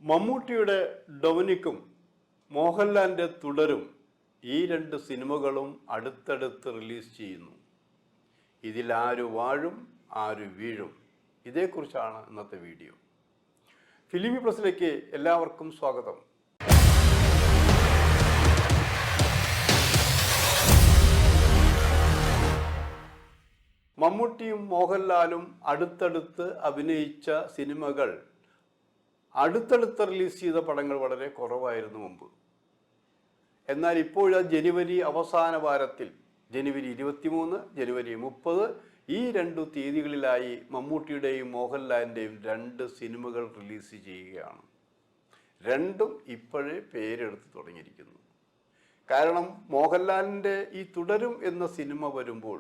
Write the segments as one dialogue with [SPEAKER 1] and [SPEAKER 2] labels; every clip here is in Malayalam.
[SPEAKER 1] മമ്മൂട്ടിയുടെ ഡൊമിനിക്കും മോഹൻലാലിൻ്റെ തുടരും ഈ രണ്ട് സിനിമകളും അടുത്തടുത്ത് റിലീസ് ചെയ്യുന്നു. ഇതിൽ ആര് വാഴും ആര് വീഴും, ഇതേക്കുറിച്ചാണ് ഇന്നത്തെ വീഡിയോ. ഫിലിമി പ്ലസിലേക്ക് എല്ലാവർക്കും സ്വാഗതം. മമ്മൂട്ടിയും മോഹൻലാലും അടുത്തടുത്ത് അഭിനയിച്ച സിനിമകൾ അടുത്തടുത്ത് റിലീസ് ചെയ്ത പടങ്ങൾ വളരെ കുറവായിരുന്നു മുമ്പ്. എന്നാൽ ഇപ്പോഴാ ജനുവരി അവസാന വാരത്തിൽ ജനുവരി 23, ജനുവരി 30 ഈ രണ്ടു തീയതികളിലായി മമ്മൂട്ടിയുടെയും മോഹൻലാലിൻ്റെയും രണ്ട് സിനിമകൾ റിലീസ് ചെയ്യുകയാണ്. രണ്ടും ഇപ്പോഴേ പേരെടുത്ത് തുടങ്ങിയിരിക്കുന്നു. കാരണം മോഹൻലാലിൻ്റെ ഈ തുടരും എന്ന സിനിമ വരുമ്പോൾ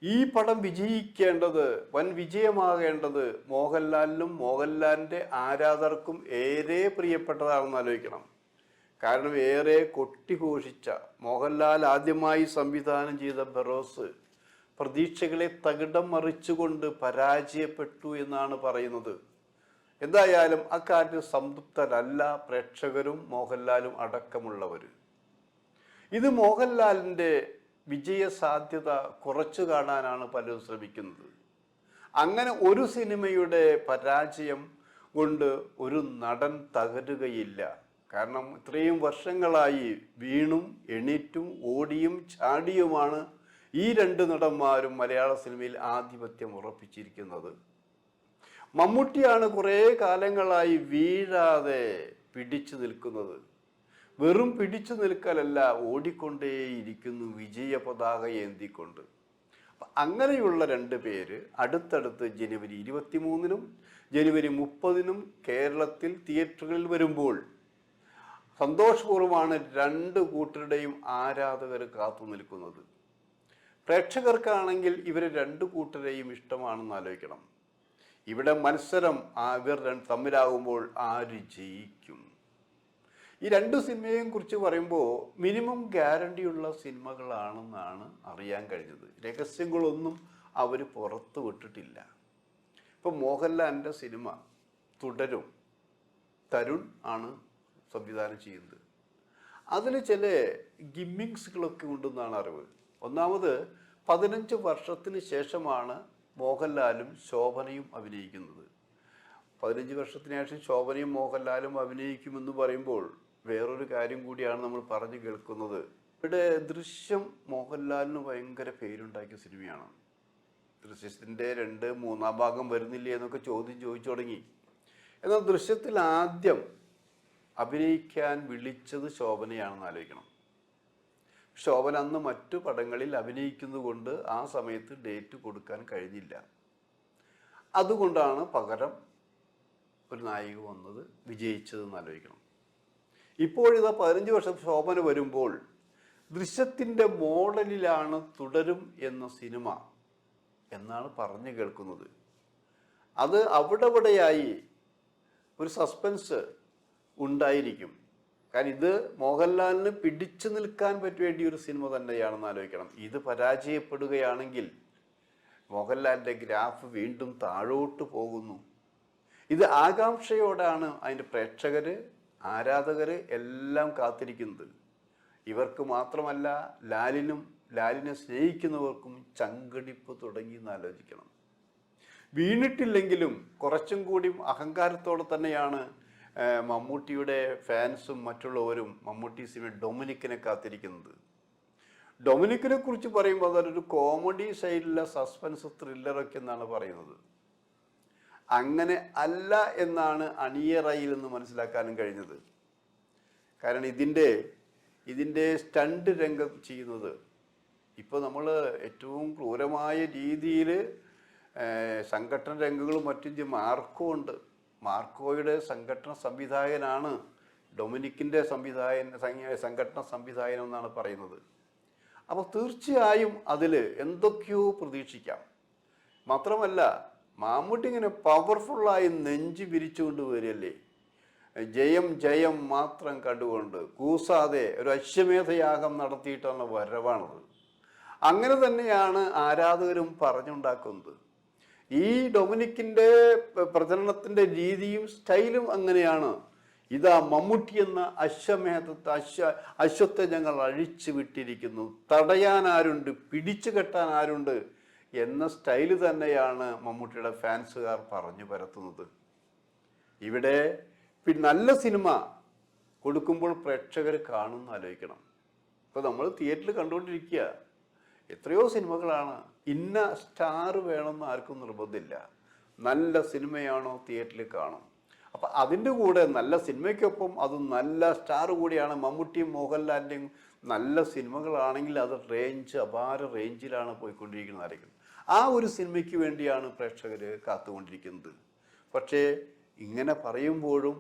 [SPEAKER 1] ഈ പടം വിജയിക്കേണ്ടത്, വൻ വിജയമാകേണ്ടത് മോഹൻലാലിനും മോഹൻലാലിൻ്റെ ആരാധകർക്കും ഏറെ പ്രിയപ്പെട്ടതാണെന്ന് ആലോചിക്കണം. കാരണം ഏറെ കൊട്ടിഘോഷിച്ച മോഹൻലാൽ ആദ്യമായി സംവിധാനം ചെയ്ത ബറോസ് പ്രതീക്ഷകളെ തകിടം മറിച്ചുകൊണ്ട് പരാജയപ്പെട്ടു എന്നാണ് പറയുന്നത്. എന്തായാലും അക്കാര്യത്തിൽ സംതൃപ്തരല്ല പ്രേക്ഷകരും മോഹൻലാലും അടക്കമുള്ളവർ. ഇത് മോഹൻലാലിൻ്റെ വിജയ സാധ്യത കുറച്ചു കാണാനാണ് പലരും ശ്രമിക്കുന്നത്. അങ്ങനെ ഒരു സിനിമയുടെ പരാജയം കൊണ്ട് ഒരു നടൻ തകരുകയില്ല. കാരണം ഇത്രയും വർഷങ്ങളായി വീണും എണീറ്റും ഓടിയും ചാടിയുമാണ് ഈ രണ്ട് നടന്മാരും മലയാള സിനിമയിൽ ആധിപത്യം ഉറപ്പിച്ചിരിക്കുന്നത്. മമ്മൂട്ടിയാണ് കുറേ കാലങ്ങളായി വീഴാതെ പിടിച്ചു നിൽക്കുന്നത്. വെറും പിടിച്ചു നിൽക്കലല്ല, ഓടിക്കൊണ്ടേയിരിക്കുന്നു വിജയ പതാക ഏന്തിക്കൊണ്ട്. അങ്ങനെയുള്ള രണ്ട് പേര് അടുത്തടുത്ത് ജനുവരി 23-നും ജനുവരി 30-നും കേരളത്തിൽ തിയേറ്ററുകളിൽ വരുമ്പോൾ സന്തോഷപൂർവ്വമാണ് രണ്ട് കൂട്ടരുടെയും ആരാധകർ കാത്തു നിൽക്കുന്നത്. പ്രേക്ഷകർക്കാണെങ്കിൽ ഇവരെ രണ്ട് കൂട്ടരെയും ഇഷ്ടമാണെന്ന് ആലോചിക്കണം. ഇവിടെ മത്സരം ഇവർ തമ്മിലാകുമ്പോൾ ആര് ജയിക്കും? ഈ രണ്ട് സിനിമയെയും കുറിച്ച് പറയുമ്പോൾ മിനിമം ഗ്യാരണ്ടിയുള്ള സിനിമകളാണെന്നാണ് അറിയാൻ കഴിഞ്ഞത്. രഹസ്യങ്ങളൊന്നും അവർ പുറത്തു വിട്ടിട്ടില്ല. ഇപ്പം മോഹൻലാലിൻ്റെ സിനിമ തുടരും തരുൺ ആണ് സംവിധാനം ചെയ്യുന്നത്. അതിൽ ചില ഗിമ്മിങ്സുകളൊക്കെ ഉണ്ടെന്നാണ് അറിവ്. ഒന്നാമത് 15 വർഷത്തിന് ശേഷമാണ് മോഹൻലാലും ശോഭനയും അഭിനയിക്കുന്നത്. 15 വർഷത്തിന് ശേഷം ശോഭനയും മോഹൻലാലും അഭിനയിക്കുമെന്ന് പറയുമ്പോൾ വേറൊരു കാര്യം കൂടിയാണ് നമ്മൾ പറഞ്ഞു കേൾക്കുന്നത്. ഇവിടെ ദൃശ്യം മോഹൻലാലിന് ഭയങ്കര പേരുണ്ടാക്കിയ സിനിമയാണ്. ദൃശ്യത്തിൻ്റെ 2, 3 ഭാഗം വരുന്നില്ലേ എന്നൊക്കെ ചോദിച്ചു തുടങ്ങി. എന്നാൽ ദൃശ്യത്തിൽ ആദ്യം അഭിനയിക്കാൻ വിളിച്ചത് ശോഭനയാണെന്ന് ആലോചിക്കണം. ശോഭന അന്ന് മറ്റു പടങ്ങളിൽ അഭിനയിക്കുന്നത് കൊണ്ട് ആ സമയത്ത് ഡേറ്റ് കൊടുക്കാൻ കഴിഞ്ഞില്ല. അതുകൊണ്ടാണ് പകരം ഒരു നായിക വന്നത്, വിജയിച്ചതെന്ന് ആലോചിക്കണം. ഇപ്പോഴിതാ 15 വർഷം ശോഭന വരുമ്പോൾ ദൃശ്യത്തിൻ്റെ മോഡലിലാണ് തുടരും എന്ന സിനിമ എന്നാണ് പറഞ്ഞു കേൾക്കുന്നത്. അത് അവിടെയായി ഒരു സസ്പെൻസ് ഉണ്ടായിരിക്കും. കാരണം ഇത് മോഹൻലാലിന് പിടിച്ചു നിൽക്കാൻ പറ്റിയ ഒരു സിനിമ തന്നെയാണെന്ന് ആലോചിക്കണം. ഇത് പരാജയപ്പെടുകയാണെങ്കിൽ മോഹൻലാലിൻ്റെ ഗ്രാഫ് വീണ്ടും താഴോട്ട് പോകുന്നു. ഇത് ആകാംക്ഷയോടാണ് അതിൻ്റെ പ്രേക്ഷകർ, ആരാധകർ എല്ലാം കാത്തിരിക്കുന്നത്. ഇവർക്ക് മാത്രമല്ല, ലാലിനെ സ്നേഹിക്കുന്നവർക്കും ചങ്കടിപ്പ് തുടങ്ങി എന്ന് ആലോചിക്കണം. വീണിട്ടില്ലെങ്കിലും കുറച്ചും കൂടി അഹങ്കാരത്തോടെ തന്നെയാണ് മമ്മൂട്ടിയുടെ ഫാൻസും മറ്റുള്ളവരും മമ്മൂട്ടി സിനിമ ഡൊമിനിക്കിനെ കാത്തിരിക്കുന്നത്. ഡൊമിനിക്കിനെ കുറിച്ച് പറയുമ്പോൾ അതൊരു കോമഡി സൈഡിലെ സസ്പെൻസ് ത്രില്ലറൊക്കെ എന്നാണ് പറയുന്നത്. അങ്ങനെ അല്ല എന്നാണ് അണിയറയിൽ നിന്ന് മനസ്സിലാക്കാനും കഴിഞ്ഞത്. കാരണം ഇതിൻ്റെ സ്റ്റണ്ട് രംഗം ചെയ്യുന്നത് ഇപ്പോൾ നമ്മൾ ഏറ്റവും ക്രൂരമായ രീതിയിൽ സംഘടന രംഗങ്ങളും മറ്റും മാർക്കോ ഉണ്ട്. മാർക്കോയുടെ സംഘടന സംവിധായകനാണ് ഡൊമിനിക്കിൻ്റെ സംഘടന സംവിധായകൻ എന്നാണ് പറയുന്നത്. അപ്പോൾ തീർച്ചയായും അതിൽ എന്തൊക്കെയോ പ്രതീക്ഷിക്കാം. മാത്രമല്ല മമ്മൂട്ടി ഇങ്ങനെ പവർഫുള്ളായി നെഞ്ച് വിരിച്ചുകൊണ്ട് വരികയല്ലേ, ജയം മാത്രം കണ്ടുകൊണ്ട് കൂസാതെ ഒരു അശ്വമേധയാഗം നടത്തിയിട്ടാണ് വരവാണത്. അങ്ങനെ തന്നെയാണ് ആരാധകരും പറഞ്ഞുണ്ടാക്കുന്നത്. ഈ ഡൊമിനിക്കിന്റെ പ്രചരണത്തിന്റെ രീതിയും സ്റ്റൈലും അങ്ങനെയാണ്. ഇതാ മമ്മൂട്ടി എന്ന അശ്വത്തെ ഞങ്ങൾ അഴിച്ചു വിട്ടിരിക്കുന്നു, തടയാൻ ആരുണ്ട്, പിടിച്ചു കെട്ടാൻ ആരുണ്ട് എന്ന സ്റ്റൈല് തന്നെയാണ് മമ്മൂട്ടിയുടെ ഫാൻസുകാർ പറഞ്ഞു പരത്തുന്നത്. ഇവിടെ നല്ല സിനിമ കൊടുക്കുമ്പോൾ പ്രേക്ഷകർ കാണുമെന്ന് ആലോചിക്കണം. ഇപ്പോൾ നമ്മൾ തിയേറ്ററിൽ കണ്ടുകൊണ്ടിരിക്കുക, എത്രയോ സിനിമകളാണ്. ഇന്ന സ്റ്റാർ വേണമെന്ന് ആർക്കും നിർബന്ധമില്ല. നല്ല സിനിമയാണോ തിയേറ്ററിൽ കാണും. അപ്പം അതിൻ്റെ കൂടെ നല്ല സിനിമയ്ക്കൊപ്പം അത് നല്ല സ്റ്റാർ കൂടിയാണ്. മമ്മൂട്ടിയും മോഹൻലാലിൻ്റെയും നല്ല സിനിമകളാണെങ്കിൽ അത് അപാര റേഞ്ചിലാണ് പോയിക്കൊണ്ടിരിക്കുന്നതായിരിക്കും. ആ ഒരു സിനിമയ്ക്ക് വേണ്ടിയാണ് പ്രേക്ഷകർ കാത്തുകൊണ്ടിരിക്കുന്നത്. പക്ഷേ ഇങ്ങനെ പറയുമ്പോഴും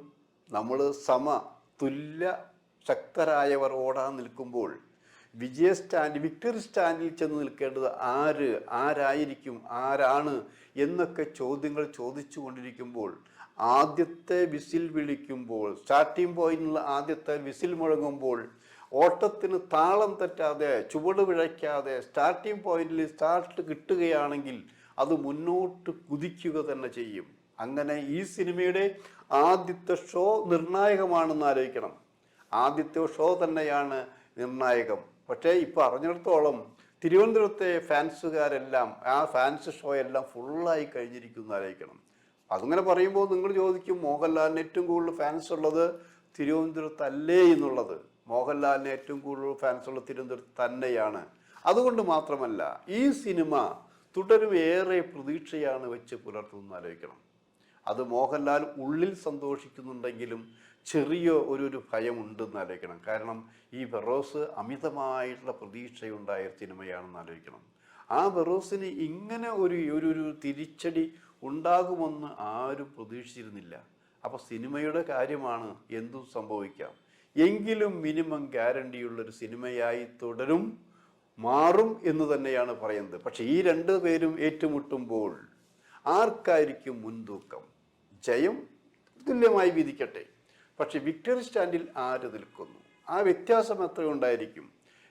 [SPEAKER 1] നമ്മൾ തുല്യ ശക്തരായവർ ഓടാൻ നിൽക്കുമ്പോൾ വിക്ടറി സ്റ്റാൻഡിൽ ചെന്ന് നിൽക്കേണ്ടത് ആരായിരിക്കും, ആരാണ് എന്നൊക്കെ ചോദ്യങ്ങൾ ചോദിച്ചു കൊണ്ടിരിക്കുമ്പോൾ ആദ്യത്തെ വിസിൽ വിളിക്കുമ്പോൾ, സ്റ്റാർട്ടിംഗ് പോയിന്റിലുള്ള ആദ്യത്തെ വിസിൽ മുഴങ്ങുമ്പോൾ ഓട്ടത്തിന് താളം തെറ്റാതെ ചുവട് പിഴയ്ക്കാതെ സ്റ്റാർട്ടിംഗ് പോയിന്റിൽ സ്റ്റാർട്ട് കിട്ടുകയാണെങ്കിൽ അത് മുന്നോട്ട് കുതിക്കുക തന്നെ ചെയ്യും. അങ്ങനെ ഈ സിനിമയുടെ ആദ്യത്തെ ഷോ നിർണായകമാണെന്ന് ആലോചിക്കണം. ആദ്യത്തെ ഷോ തന്നെയാണ് നിർണായകം. പക്ഷേ ഇപ്പോൾ അറിഞ്ഞിടത്തോളം തിരുവനന്തപുരത്തെ ഫാൻസുകാരെല്ലാം ആ ഫാൻസ് ഷോ എല്ലാം ഫുള്ളായി കഴിഞ്ഞിരിക്കുന്നു ആലോചിക്കണം. അങ്ങനെ പറയുമ്പോൾ നിങ്ങൾ ചോദിക്കും, മോഹൻലാലിന് ഏറ്റവും കൂടുതൽ ഫാൻസ് ഉള്ളത് തിരുവനന്തപുരത്തല്ലേ എന്നുള്ളത്. മോഹൻലാലിന് ഏറ്റവും കൂടുതൽ ഫാൻസ് ഉള്ളത് തിരുവനന്തപുരത്ത് തന്നെയാണ്. അതുകൊണ്ട് മാത്രമല്ല, ഈ സിനിമ തുടരും ഏറെ പ്രതീക്ഷയാണ് വെച്ച് പുലർത്തുന്നത് ആലോചിക്കണം. അത് മോഹൻലാൽ ഉള്ളിൽ സന്തോഷിക്കുന്നുണ്ടെങ്കിലും ചെറിയ ഒരു ഭയമുണ്ടെന്ന് ആലോചിക്കണം. കാരണം ഈ ബെറോസ് അമിതമായിട്ടുള്ള പ്രതീക്ഷയുണ്ടായ സിനിമയാണെന്ന് ആലോചിക്കണം. ആ ബെറോസിന് ഇങ്ങനെ ഒരു തിരിച്ചടി ഉണ്ടാകുമെന്ന് ആരും പ്രതീക്ഷിച്ചിരുന്നില്ല. അപ്പോൾ സിനിമയുടെ കാര്യമാണ്, എന്തും സംഭവിക്കാം. എങ്കിലും മിനിമം ഗ്യാരണ്ടിയുള്ളൊരു സിനിമയായി തുടരും, മാറും എന്ന് തന്നെയാണ് പറയുന്നത്. പക്ഷെ ഈ രണ്ടു പേരും ഏറ്റുമുട്ടുമ്പോൾ ആർക്കായിരിക്കും മുൻതൂക്കം? ജയം തുല്യമായി വിധിക്കട്ടെ, പക്ഷെ വിക്ടറി സ്റ്റാൻഡിൽ ആര് നിൽക്കുന്നു, ആ വ്യത്യാസം എത്രയുണ്ടായിരിക്കും?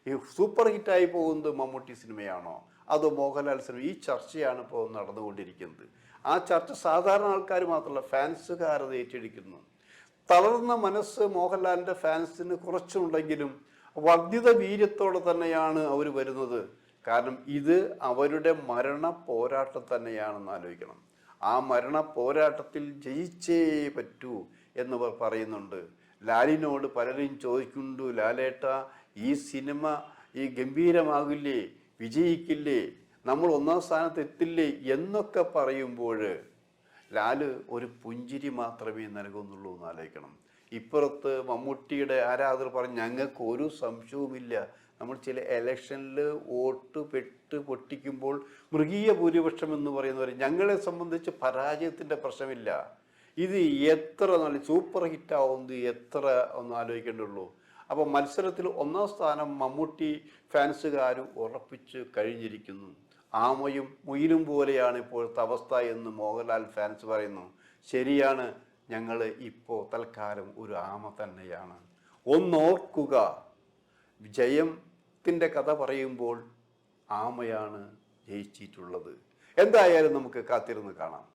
[SPEAKER 1] ഈ സൂപ്പർ ഹിറ്റായി പോകുന്നത് മമ്മൂട്ടി സിനിമയാണോ അതോ മോഹൻലാൽ സിനിമ? ഈ ചർച്ചയാണ് ഇപ്പോൾ നടന്നുകൊണ്ടിരിക്കുന്നത്. ആ ചർച്ച സാധാരണ ആൾക്കാർ മാത്രമല്ല, ഫാൻസുകാർ അത് ഏറ്റെടുക്കുന്നു. തളർന്ന മനസ്സ് മോഹൻലാലിൻ്റെ ഫാൻസിന് കുറച്ചുണ്ടെങ്കിലും വർദ്ധിത വീര്യത്തോടെ തന്നെയാണ് അവർ വരുന്നത്. കാരണം ഇത് അവരുടെ മരണ പോരാട്ടം തന്നെയാണെന്ന് ആലോചിക്കണം. ആ മരണ പോരാട്ടത്തിൽ ജയിച്ചേ പറ്റൂ എന്നിവർ പറയുന്നുണ്ട്. ലാലിനോട് പലരും ചോദിക്കുന്നുണ്ട്, ലാലേട്ട ഈ സിനിമ ഗംഭീരമാകില്ലേ, വിജയിക്കില്ലേ, നമ്മൾ ഒന്നാം സ്ഥാനത്ത് എത്തില്ലേ എന്നൊക്കെ പറയുമ്പോൾ ലാല് ഒരു പുഞ്ചിരി മാത്രമേ നൽകുന്നുള്ളൂ എന്ന് ആലോചിക്കണം. ഇപ്പുറത്ത് മമ്മൂട്ടിയുടെ ആരാധകർ പറഞ്ഞ് ഞങ്ങൾക്ക് ഒരു സംശയവുമില്ല, നമ്മൾ ചില ഇലക്ഷനിൽ വോട്ട് പൊട്ടിക്കുമ്പോൾ മൃഗീയ ഭൂരിപക്ഷം എന്ന് പറയുന്നവർ ഞങ്ങളെ സംബന്ധിച്ച് പരാജയത്തിൻ്റെ പ്രശ്നമില്ല. ഇത് എത്ര നല്ല സൂപ്പർ ഹിറ്റാവുന്നത് എത്ര ഒന്ന് ആലോചിക്കേണ്ടുള്ളൂ. അപ്പോൾ മത്സരത്തിൽ ഒന്നാം സ്ഥാനം മമ്മൂട്ടി ഫാൻസുകാർ ഉറപ്പിച്ച് കഴിഞ്ഞിരിക്കുന്നു. ആമയും മുയിലും പോലെയാണ് ഇപ്പോഴത്തെ അവസ്ഥ എന്ന് മോഹൻലാൽ ഫാൻസ് പറയുന്നു. ശരിയാണ്, ഞങ്ങൾ ഇപ്പോൾ തൽക്കാലം ഒരു ആമ തന്നെയാണ്. ഒന്നോർക്കുക, ജയത്തിൻ്റെ കഥ പറയുമ്പോൾ ആമയാണ് ജയിച്ചിട്ടുള്ളത്. എന്തായാലും നമുക്ക് കാത്തിരുന്ന് കാണാം.